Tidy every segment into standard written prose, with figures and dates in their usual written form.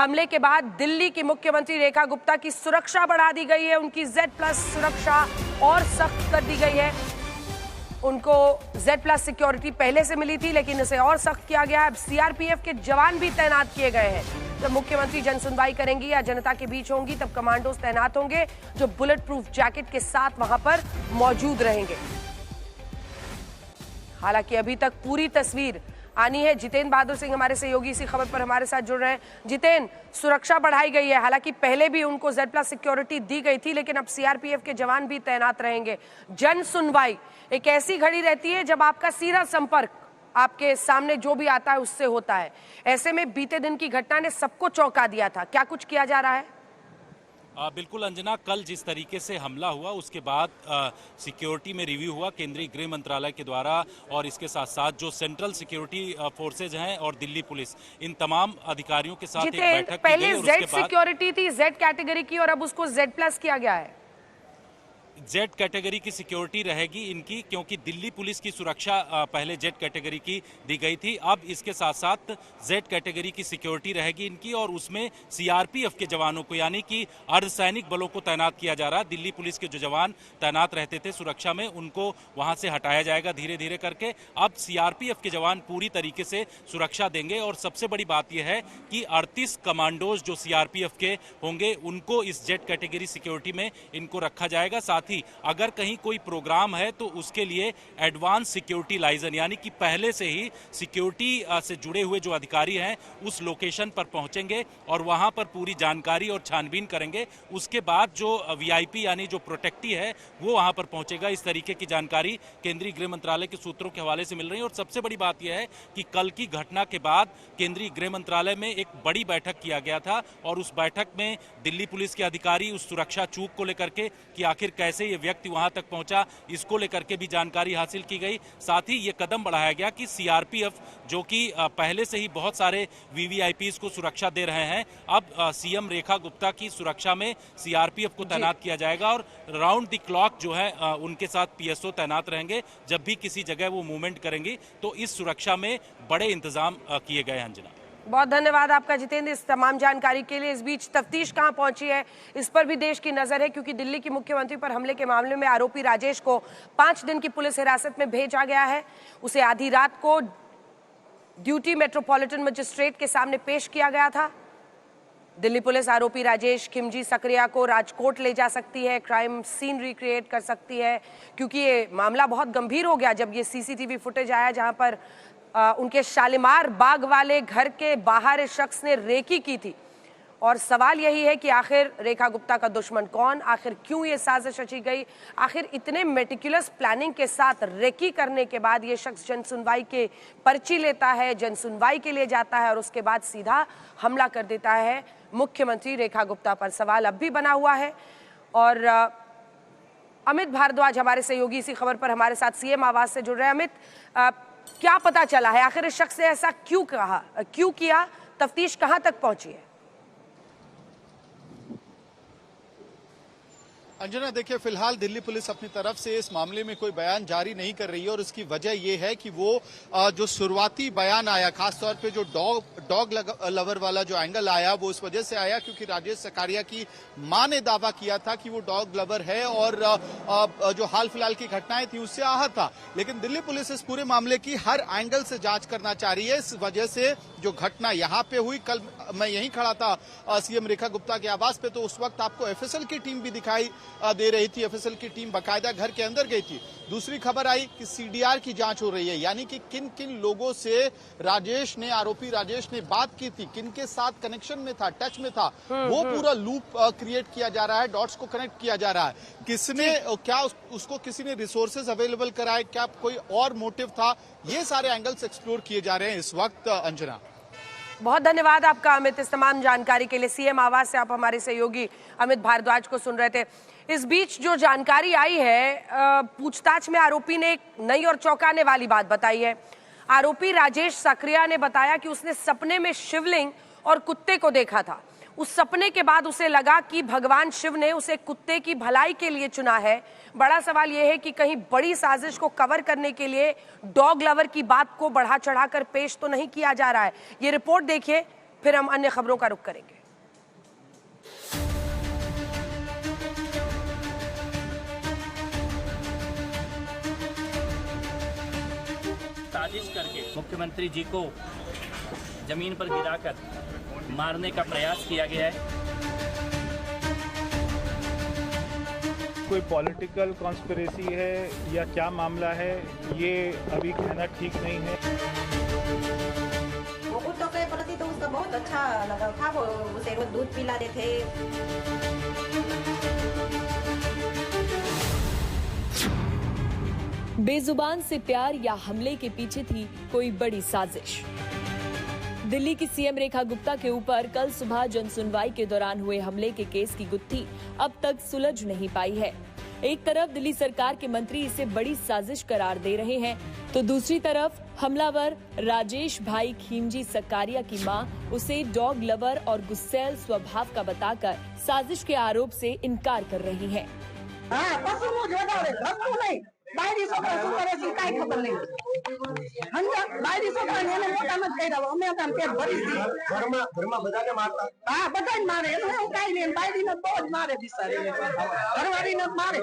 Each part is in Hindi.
हमले के बाद दिल्ली की मुख्यमंत्री रेखा गुप्ता की सुरक्षा बढ़ा दी गई है। उनकी Z+ सुरक्षा और सख्त कर दी गई है। उनको Z+ सिक्योरिटी पहले से मिली थी, लेकिन इसे और सख्त किया गया है। अब CRPF के जवान भी तैनात किए गए हैं। जब मुख्यमंत्री जनसुनवाई करेंगी या जनता के बीच होंगी, तब कमांडोज तैनात होंगे जो बुलेट प्रूफ जैकेट के साथ वहां पर मौजूद रहेंगे। हालांकि अभी तक पूरी तस्वीर आनी है। जितेंद्र बहादुर सिंह हमारे सहयोगी इसी खबर पर हमारे साथ जुड़ रहे हैं। जितेंद्र, सुरक्षा बढ़ाई गई है, हालांकि पहले भी उनको Z+ सिक्योरिटी दी गई थी, लेकिन अब CRPF के जवान भी तैनात रहेंगे। जन सुनवाई एक ऐसी घड़ी रहती है जब आपका सीधा संपर्क आपके सामने जो भी आता है उससे होता है। ऐसे में बीते दिन की घटना ने सबको चौंका दिया था। क्या कुछ किया जा रहा है? बिल्कुल अंजना, कल जिस तरीके से हमला हुआ उसके बाद सिक्योरिटी में रिव्यू हुआ केंद्रीय गृह मंत्रालय के द्वारा, और इसके साथ साथ जो सेंट्रल सिक्योरिटी फोर्सेज हैं और दिल्ली पुलिस, इन तमाम अधिकारियों के साथ एक बैठक की पहले गई। Z सिक्योरिटी थी, Z कैटेगरी की, और अब उसको Z+ किया गया है। Z कैटेगरी की सिक्योरिटी रहेगी इनकी, क्योंकि दिल्ली पुलिस की सुरक्षा पहले Z कैटेगरी की दी गई थी। अब इसके साथ साथ Z कैटेगरी की सिक्योरिटी रहेगी इनकी, और उसमें CRPF के जवानों को, यानी कि अर्धसैनिक बलों को तैनात किया जा रहा है। दिल्ली पुलिस के जो जवान तैनात रहते थे सुरक्षा में, उनको वहां से हटाया जाएगा धीरे धीरे करके। अब CRPF के जवान पूरी तरीके से सुरक्षा देंगे। और सबसे बड़ी बात यह है कि 38 कमांडोज जो CRPF के होंगे, उनको इस Z कैटेगरी सिक्योरिटी में इनको रखा जाएगा। साथ ही अगर कहीं कोई प्रोग्राम है तो उसके लिए एडवांस सिक्योरिटी लाइजन, यानी कि पहले से ही सिक्योरिटी से जुड़े हुए जो अधिकारी हैं उस लोकेशन पर पहुंचेंगे और वहां पर पूरी जानकारी और छानबीन करेंगे। उसके बाद जो VIP यानी जो प्रोटेक्टी है वो वहां पर पहुंचेगा। इस तरीके की जानकारी केंद्रीय गृह मंत्रालय के सूत्रों के हवाले से मिल रही है। और सबसे बड़ी बात यह है कि कल की घटना के बाद केंद्रीय गृह मंत्रालय में एक बड़ी बैठक किया गया था, और उस बैठक में दिल्ली पुलिस के अधिकारी उस सुरक्षा चूक को लेकर के कि आखिर कैसे ये व्यक्ति वहां तक पहुंचा, इसको लेकर के भी जानकारी हासिल की गई। साथ ही ये कदम बढ़ाया गया कि CRPF जो कि पहले से ही बहुत सारे VVIPs को सुरक्षा दे रहे हैं, अब CM रेखा गुप्ता की सुरक्षा में CRPF को तैनात किया जाएगा। और राउंड द क्लॉक जो है उनके साथ PSO तैनात रहेंगे। जब भी किसी जगह वो मूवमेंट करेंगी तो इस सुरक्षा में बड़े इंतजाम किए गए हैं। अंजना, बहुत धन्यवाद आपका जितेंद्र इस तमाम जानकारी के लिए। इस बीच तफ्तीश कहां पहुंची है, इस पर भी देश की नजर है, क्योंकि दिल्ली की मुख्यमंत्री पर हमले के मामले में आरोपी राजेश को 5 दिन की पुलिस हिरासत में भेजा गया है। उसे आधी रात को ड्यूटी मेट्रोपॉलिटन मजिस्ट्रेट के सामने पेश किया गया था। दिल्ली पुलिस आरोपी राजेश खिमजी सकरिया को राजकोट ले जा सकती है, क्राइम सीन रिक्रिएट कर सकती है, क्योंकि ये मामला बहुत गंभीर हो गया जब ये CCTV फुटेज आया जहां पर उनके शालीमार बाग वाले घर के बाहर इस शख्स ने रेकी की थी। और सवाल यही है कि आखिर रेखा गुप्ता का दुश्मन कौन, आखिर क्यों ये साजिश रची गई, आखिर इतने मेटिकुलस प्लानिंग के साथ रेकी करने के बाद ये शख्स जनसुनवाई के पर्ची लेता है, जनसुनवाई के लिए जाता है और उसके बाद सीधा हमला कर देता है मुख्यमंत्री रेखा गुप्ता पर। सवाल अब भी बना हुआ है। और अमित भारद्वाज हमारे सहयोगी इसी खबर पर हमारे साथ CM आवाज से जुड़ रहे हैं। अमित, क्या पता चला है, आखिर इस शख्स ने ऐसा क्यों कहा, क्यों किया, तफ्तीश कहां तक पहुंची है? अंजना, देखिए, फिलहाल दिल्ली पुलिस अपनी तरफ से इस मामले में कोई बयान जारी नहीं कर रही है, और इसकी वजह यह है कि वो जो शुरुआती बयान आया, खासतौर पे जो डॉग लवर वाला जो एंगल आया, वो इस वजह से आया क्योंकि राजेश सकारिया की मां ने दावा किया था कि वो डॉग लवर है और जो हाल फिलहाल की घटनाएं थी उससे आहत था। लेकिन दिल्ली पुलिस इस पूरे मामले की हर एंगल से जांच करना चाह रही है। इस वजह से जो घटना यहाँ पे हुई, कल मैं यहीं खड़ा था CM रेखा गुप्ता के आवास पे, तो उस वक्त आपको FSL की टीम भी दिखाई दे रही थी। FSL की टीम बाकायदा घर के अंदर गई थी। दूसरी खबर आई कि CDR की जांच हो रही है, यानी कि किन किन लोगों से आरोपी राजेश ने बात की थी, किन के साथ कनेक्शन में था, टच में था, वो पूरा लूप क्रिएट किया जा रहा है, डॉट्स को कनेक्ट किया जा रहा है। किसने क्या उसको किसी ने रिसोर्सेज अवेलेबल कराए, क्या कोई और मोटिव था, ये सारे एंगल्स एक्सप्लोर किए जा रहे हैं इस वक्त। अंजना, बहुत धन्यवाद आपका अमित इस तमाम जानकारी के लिए। CM आवाज से आप हमारे सहयोगी अमित भारद्वाज को सुन रहे थे। इस बीच जो जानकारी आई है, पूछताछ में आरोपी ने एक नई और चौंकाने वाली बात बताई है। आरोपी राजेश सकरिया ने बताया कि उसने सपने में शिवलिंग और कुत्ते को देखा था। उस सपने के बाद उसे लगा कि भगवान शिव ने उसे कुत्ते की भलाई के लिए चुना है। बड़ा सवाल यह है कि कहीं बड़ी साजिश को कवर करने के लिए डॉग लवर की बात को बढ़ा चढ़ाकर पेश तो नहीं किया जा रहा है। ये रिपोर्ट देखिए, फिर हम अन्य खबरों का रुख करेंगे। साजिश करके मुख्यमंत्री जी को जमीन पर गिराकर मारने का प्रयास किया गया है। कोई पॉलिटिकल कॉन्स्पिरेसी है या क्या मामला है, ये अभी कहना ठीक नहीं है। वो कुत्तों के प्रति तो उसका बहुत अच्छा लगा था, वो उसे रोज दूध पिलाते थे। बेजुबान से प्यार या हमले के पीछे थी कोई बड़ी साजिश। दिल्ली की सीएम रेखा गुप्ता के ऊपर कल सुबह जनसुनवाई के दौरान हुए हमले के केस की गुत्थी अब तक सुलझ नहीं पाई है। एक तरफ दिल्ली सरकार के मंत्री इसे बड़ी साजिश करार दे रहे हैं, तो दूसरी तरफ हमलावर राजेश भाई खीमजी सकारिया की मां उसे डॉग लवर और गुस्सैल स्वभाव का बताकर साजिश के आरोप से इनकार कर रही है। बाहिरी छोकरा छोकरासी काई खबर नहीं हंजा बाहिरी छोकरा ने मोटा मत कइरा અમે કામ પેટ ભરી છે ઘરમાં બધાને મારતા હા બધાને મારે એનું હું કાઈ નહીં બાહિરી ને બહુ જ મારે બિચારી ઘરવાળી ને મારે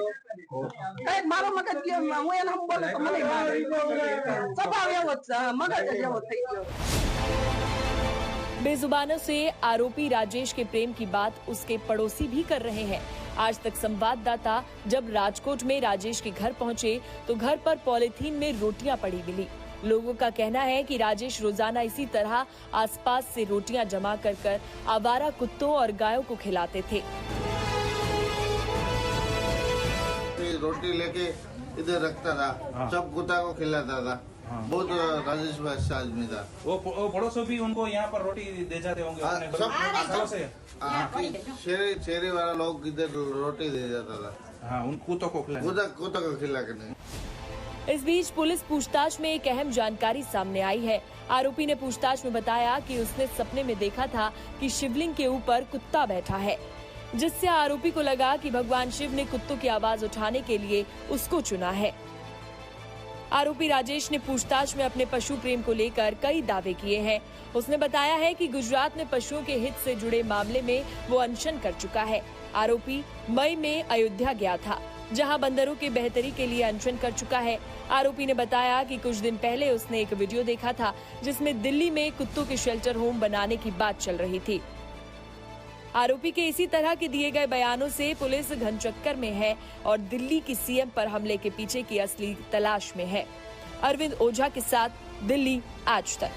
કઈ મારો મગજ કે હું એને હું બોલું તો મને મારે સ્વભાવ એવો જ મગજ જ એવો થઈ ગયો। बेजुबानों से आरोपी राजेश के प्रेम की बात उसके पड़ोसी भी कर रहे हैं। आज तक संवाददाता जब राजकोट में राजेश के घर पहुंचे तो घर पर पॉलिथीन में रोटियां पड़ी मिली। लोगों का कहना है कि राजेश रोजाना इसी तरह आसपास से रोटियां जमा कर आवारा कुत्तों और गायों को खिलाते थे। रोटी लेके इधर रखता था, सब कुत्ता को खिलाता था। बहुत राजेश भाई अच्छा आदमी था। वो पड़ोसी भी उनको यहाँ पर रोटी दे जाते होंगे अपने घरों से। शेरे वाला लोग इधर रोटी दे जाता था। हाँ, उन कुत्तों को खिला के नहीं। इस बीच पुलिस पूछताछ में एक अहम जानकारी सामने आई है। आरोपी ने पूछताछ में बताया कि उसने सपने में देखा था कि शिवलिंग के ऊपर कुत्ता बैठा है, जिससे आरोपी को लगा कि भगवान शिव ने कुत्तों की आवाज उठाने के लिए उसको चुना है। आरोपी राजेश ने पूछताछ में अपने पशु प्रेम को लेकर कई दावे किए हैं। उसने बताया है कि गुजरात में पशुओं के हित से जुड़े मामले में वो अनशन कर चुका है। आरोपी मई में अयोध्या गया था, जहां बंदरों की बेहतरी के लिए अनशन कर चुका है। आरोपी ने बताया कि कुछ दिन पहले उसने एक वीडियो देखा था जिसमें दिल्ली में कुत्तों के शेल्टर होम बनाने की बात चल रही थी। आरोपी के इसी तरह के दिए गए बयानों से पुलिस घनचक्कर में है और दिल्ली की सीएम पर हमले के पीछे की असली तलाश में है। अरविंद ओझा के साथ दिल्ली आज तक।